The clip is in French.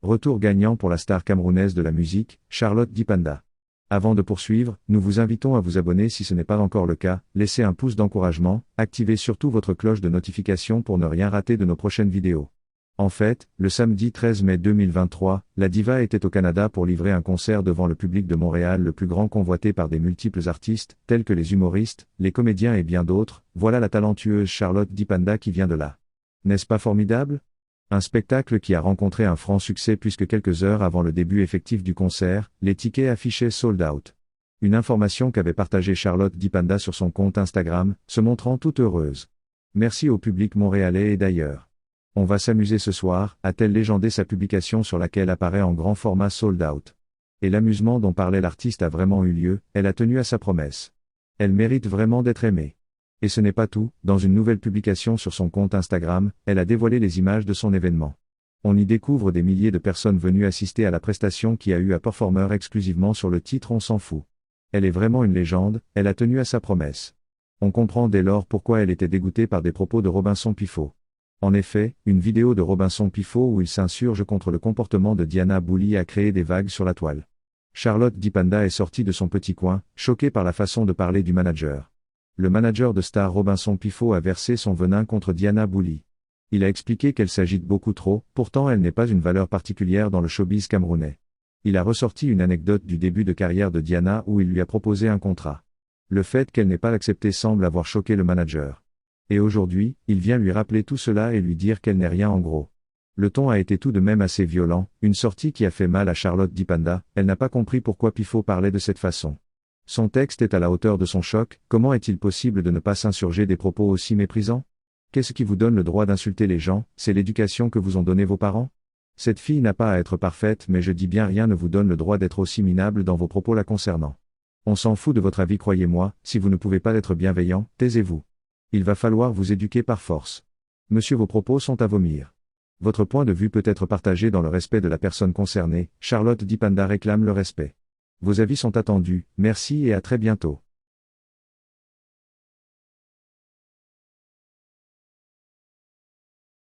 Retour gagnant pour la star camerounaise de la musique, Charlotte Dipanda. Avant de poursuivre, nous vous invitons à vous abonner si ce n'est pas encore le cas, laissez un pouce d'encouragement, activez surtout votre cloche de notification pour ne rien rater de nos prochaines vidéos. En fait, le samedi 13 mai 2023, la diva était au Canada pour livrer un concert devant le public de Montréal, le plus grand convoité par des multiples artistes, tels que les humoristes, les comédiens et bien d'autres. Voilà la talentueuse Charlotte Dipanda qui vient de là. N'est-ce pas formidable ? Un spectacle qui a rencontré un franc succès puisque quelques heures avant le début effectif du concert, les tickets affichaient sold out. Une information qu'avait partagée Charlotte Dipanda sur son compte Instagram, se montrant toute heureuse. Merci au public montréalais et d'ailleurs. On va s'amuser ce soir, a-t-elle légendé sa publication sur laquelle apparaît en grand format sold out. Et l'amusement dont parlait l'artiste a vraiment eu lieu, elle a tenu à sa promesse. Elle mérite vraiment d'être aimée. Et ce n'est pas tout, dans une nouvelle publication sur son compte Instagram, elle a dévoilé les images de son événement. On y découvre des milliers de personnes venues assister à la prestation qui a eu un performeur exclusivement sur le titre On s'en fout. Elle est vraiment une légende, elle a tenu à sa promesse. On comprend dès lors pourquoi elle était dégoûtée par des propos de Robinson Pifo. En effet, une vidéo de Robinson Pifo où il s'insurge contre le comportement de Diana Bouli a créé des vagues sur la toile. Charlotte Dipanda est sortie de son petit coin, choquée par la façon de parler du manager. Le manager de star Robinson Pifo a versé son venin contre Diana Bouli. Il a expliqué qu'elle s'agite beaucoup trop, pourtant elle n'est pas une valeur particulière dans le showbiz camerounais. Il a ressorti une anecdote du début de carrière de Diana où il lui a proposé un contrat. Le fait qu'elle n'ait pas accepté semble avoir choqué le manager. Et aujourd'hui, il vient lui rappeler tout cela et lui dire qu'elle n'est rien en gros. Le ton a été tout de même assez violent, une sortie qui a fait mal à Charlotte Dipanda, elle n'a pas compris pourquoi Pifo parlait de cette façon. Son texte est à la hauteur de son choc, comment est-il possible de ne pas s'insurger des propos aussi méprisants ? Qu'est-ce qui vous donne le droit d'insulter les gens, c'est l'éducation que vous ont donnée vos parents ? Cette fille n'a pas à être parfaite mais je dis bien rien ne vous donne le droit d'être aussi minable dans vos propos la concernant. On s'en fout de votre avis croyez-moi, si vous ne pouvez pas être bienveillant, taisez-vous. Il va falloir vous éduquer par force. Monsieur vos propos sont à vomir. Votre point de vue peut être partagé dans le respect de la personne concernée, Charlotte Dipanda réclame le respect. Vos avis sont attendus, merci et à très bientôt.